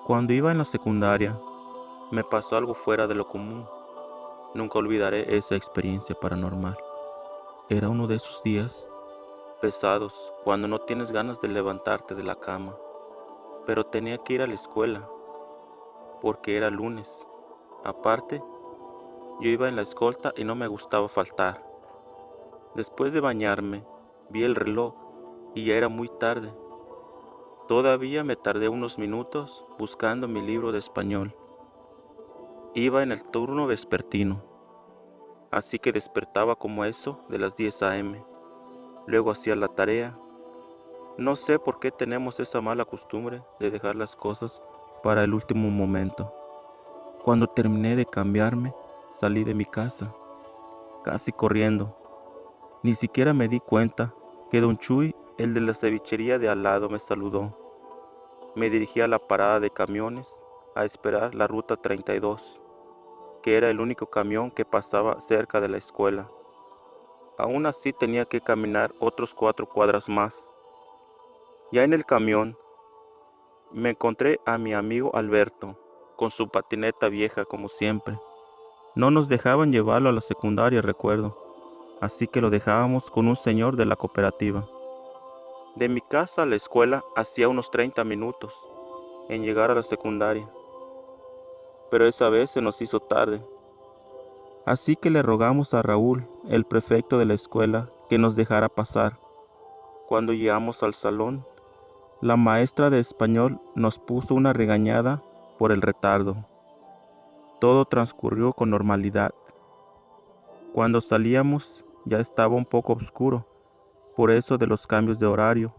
Cuando iba en la secundaria, me pasó algo fuera de lo común. Nunca olvidaré esa experiencia paranormal. Era uno de esos días pesados cuando no tienes ganas de levantarte de la cama, pero tenía que ir a la escuela porque era lunes. Aparte, yo iba en la escolta y no me gustaba faltar. Después de bañarme, vi el reloj y ya era muy tarde. Todavía me tardé unos minutos buscando mi libro de español. Iba en el turno vespertino, así que despertaba como eso de las 10 a.m. Luego hacía la tarea. No sé por qué tenemos esa mala costumbre de dejar las cosas para el último momento. Cuando terminé de cambiarme, salí de mi casa, casi corriendo. Ni siquiera me di cuenta que don Chuy, el de la cevichería de al lado, me saludó. Me dirigí a la parada de camiones a esperar la ruta 32, que era el único camión que pasaba cerca de la escuela. Aún así tenía que caminar otros 4 cuadras más. Ya en el camión, me encontré a mi amigo Alberto, con su patineta vieja como siempre. No nos dejaban llevarlo a la secundaria, recuerdo, así que lo dejábamos con un señor de la cooperativa. De mi casa a la escuela hacía unos 30 minutos en llegar a la secundaria, pero esa vez se nos hizo tarde. Así que le rogamos a Raúl, el prefecto de la escuela, que nos dejara pasar. Cuando llegamos al salón, la maestra de español nos puso una regañada por el retardo. Todo transcurrió con normalidad. Cuando salíamos ya estaba un poco oscuro, por eso de los cambios de horario,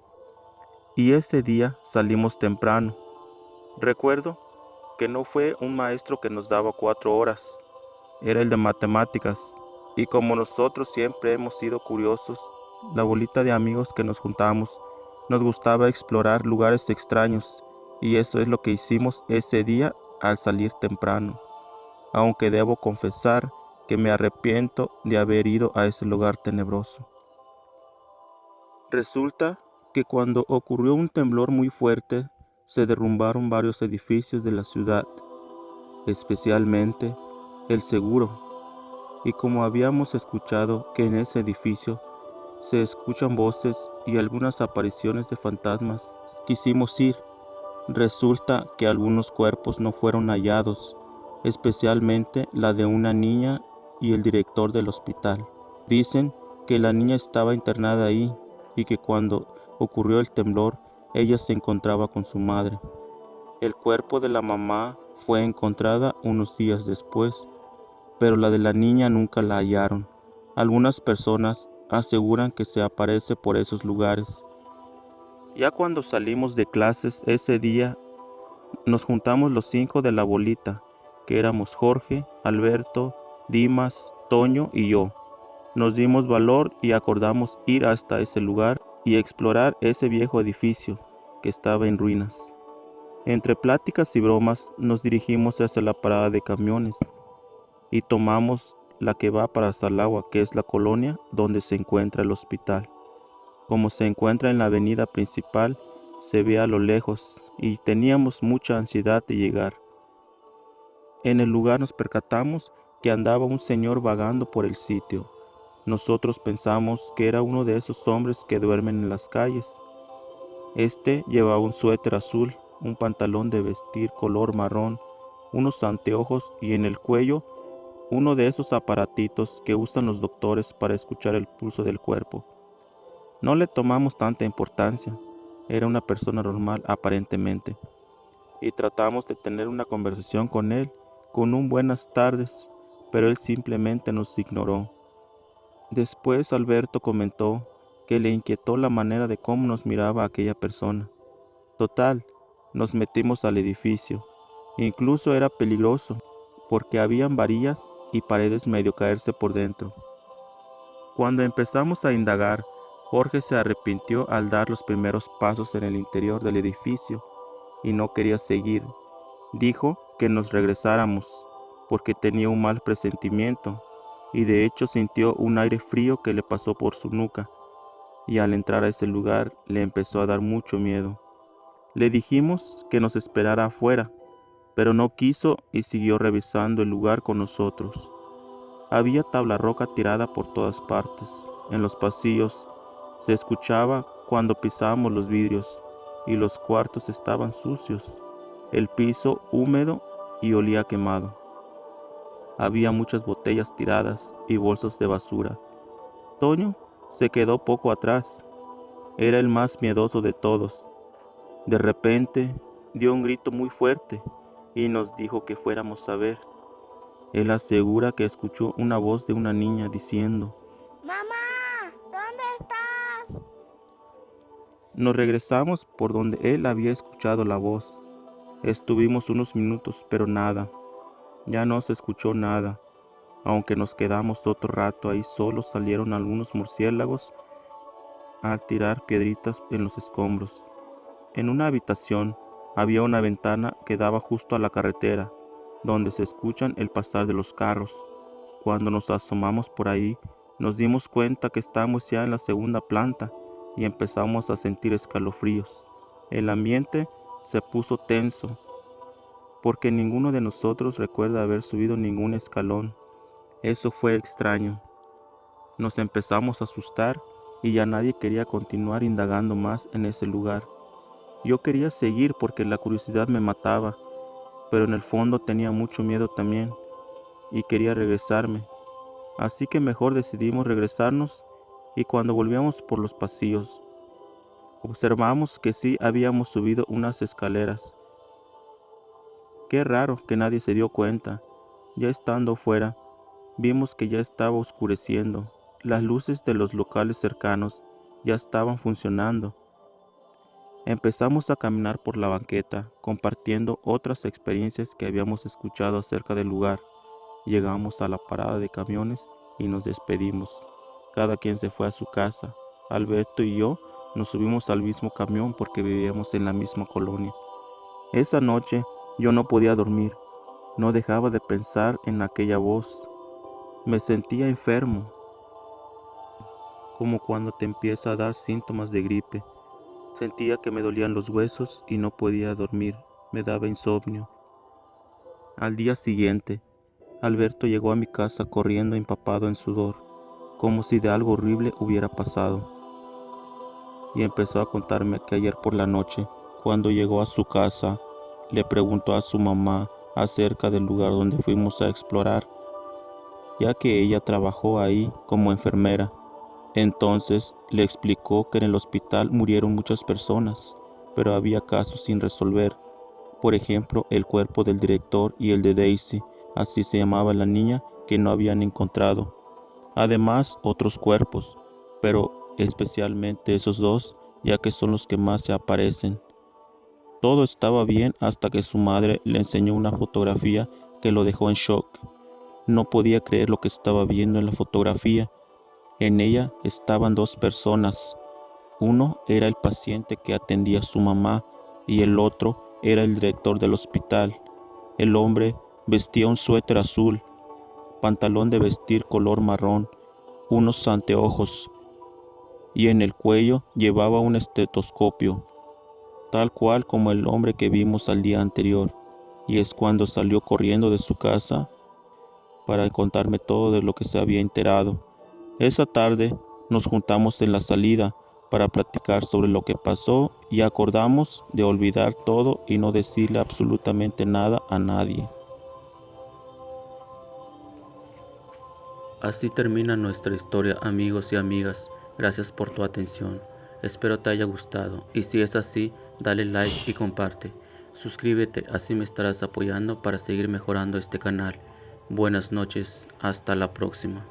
y ese día salimos temprano. Recuerdo que no fue un maestro que nos daba 4 horas, era el de matemáticas, y como nosotros siempre hemos sido curiosos, la bolita de amigos que nos juntamos, nos gustaba explorar lugares extraños, y eso es lo que hicimos ese día al salir temprano, aunque debo confesar que me arrepiento de haber ido a ese lugar tenebroso. Resulta que cuando ocurrió un temblor muy fuerte, se derrumbaron varios edificios de la ciudad, especialmente el Seguro, y como habíamos escuchado que en ese edificio se escuchan voces y algunas apariciones de fantasmas, quisimos ir. Resulta que algunos cuerpos no fueron hallados, especialmente la de una niña y el director del hospital. Dicen que la niña estaba internada ahí y que cuando ocurrió el temblor, ella se encontraba con su madre. El cuerpo de la mamá fue encontrada unos días después, pero la de la niña nunca la hallaron. Algunas personas aseguran que se aparece por esos lugares. Ya cuando salimos de clases ese día, nos juntamos los 5 de la bolita, que éramos Jorge, Alberto, Dimas, Toño y yo. Nos dimos valor y acordamos ir hasta ese lugar y explorar ese viejo edificio que estaba en ruinas. Entre pláticas y bromas nos dirigimos hacia la parada de camiones y tomamos la que va para Salagua, que es la colonia donde se encuentra el hospital. Como se encuentra en la avenida principal, se ve a lo lejos y teníamos mucha ansiedad de llegar. En el lugar nos percatamos que andaba un señor vagando por el sitio. Nosotros pensamos que era uno de esos hombres que duermen en las calles. Este llevaba un suéter azul, un pantalón de vestir color marrón, unos anteojos y en el cuello uno de esos aparatitos que usan los doctores para escuchar el pulso del cuerpo. No le tomamos tanta importancia, era una persona normal aparentemente, y tratamos de tener una conversación con él con un buenas tardes, pero él simplemente nos ignoró. Después Alberto comentó que le inquietó la manera de cómo nos miraba aquella persona. Total, nos metimos al edificio. Incluso era peligroso, porque habían varillas y paredes medio caerse por dentro. Cuando empezamos a indagar, Jorge se arrepintió al dar los primeros pasos en el interior del edificio y no quería seguir. Dijo que nos regresáramos porque tenía un mal presentimiento y de hecho sintió un aire frío que le pasó por su nuca y al entrar a ese lugar le empezó a dar mucho miedo. Le dijimos que nos esperara afuera pero no quiso y siguió revisando el lugar con nosotros. Había tabla roca tirada por todas partes. En los pasillos se escuchaba cuando pisábamos los vidrios y los cuartos estaban sucios, el piso húmedo y olía quemado. Había muchas botellas tiradas y bolsas de basura. Toño se quedó poco atrás. Era el más miedoso de todos. De repente dio un grito muy fuerte y nos dijo que fuéramos a ver. Él asegura que escuchó una voz de una niña diciendo: ¡Mamá! ¿Dónde estás? Nos regresamos por donde él había escuchado la voz. Estuvimos unos minutos, pero nada. Ya no se escuchó nada. Aunque nos quedamos otro rato ahí solos, salieron algunos murciélagos al tirar piedritas en los escombros. En una habitación había una ventana que daba justo a la carretera, donde se escuchan el pasar de los carros. Cuando nos asomamos por ahí, nos dimos cuenta que estamos ya en la segunda planta y empezamos a sentir escalofríos. El ambiente se puso tenso, porque ninguno de nosotros recuerda haber subido ningún escalón. Eso fue extraño. Nos empezamos a asustar y ya nadie quería continuar indagando más en ese lugar. Yo quería seguir porque la curiosidad me mataba, pero en el fondo tenía mucho miedo también y quería regresarme. Así que mejor decidimos regresarnos y cuando volvíamos por los pasillos, observamos que sí habíamos subido unas escaleras. Qué raro que nadie se dio cuenta. Ya estando fuera, vimos que ya estaba oscureciendo. Las luces de los locales cercanos ya estaban funcionando. Empezamos a caminar por la banqueta, compartiendo otras experiencias que habíamos escuchado acerca del lugar. Llegamos a la parada de camiones y nos despedimos. Cada quien se fue a su casa. Alberto y yo nos subimos al mismo camión porque vivíamos en la misma colonia. Esa noche yo no podía dormir. No dejaba de pensar en aquella voz. Me sentía enfermo, como cuando te empieza a dar síntomas de gripe. Sentía que me dolían los huesos y no podía dormir. Me daba insomnio. Al día siguiente, Alberto llegó a mi casa corriendo empapado en sudor, como si de algo horrible hubiera pasado, y empezó a contarme que ayer por la noche, cuando llegó a su casa, le preguntó a su mamá acerca del lugar donde fuimos a explorar, ya que ella trabajó ahí como enfermera. Entonces le explicó que en el hospital murieron muchas personas, pero había casos sin resolver. Por ejemplo, el cuerpo del director y el de Daisy, así se llamaba la niña, que no habían encontrado. Además, otros cuerpos, pero especialmente esos dos, ya que son los que más se aparecen. Todo estaba bien hasta que su madre le enseñó una fotografía que lo dejó en shock. No podía creer lo que estaba viendo en la fotografía. En ella estaban dos personas. Uno era el paciente que atendía a su mamá y el otro era el director del hospital. El hombre vestía un suéter azul, pantalón de vestir color marrón, unos anteojos y en el cuello llevaba un estetoscopio, tal cual como el hombre que vimos al día anterior. Y es cuando salió corriendo de su casa para contarme todo de lo que se había enterado. Esa tarde nos juntamos en la salida para platicar sobre lo que pasó y acordamos de olvidar todo y no decirle absolutamente nada a nadie. Así termina nuestra historia, amigos y amigas. Gracias por tu atención. Espero te haya gustado y si es así, dale like y comparte. Suscríbete, así me estarás apoyando para seguir mejorando este canal. Buenas noches, hasta la próxima.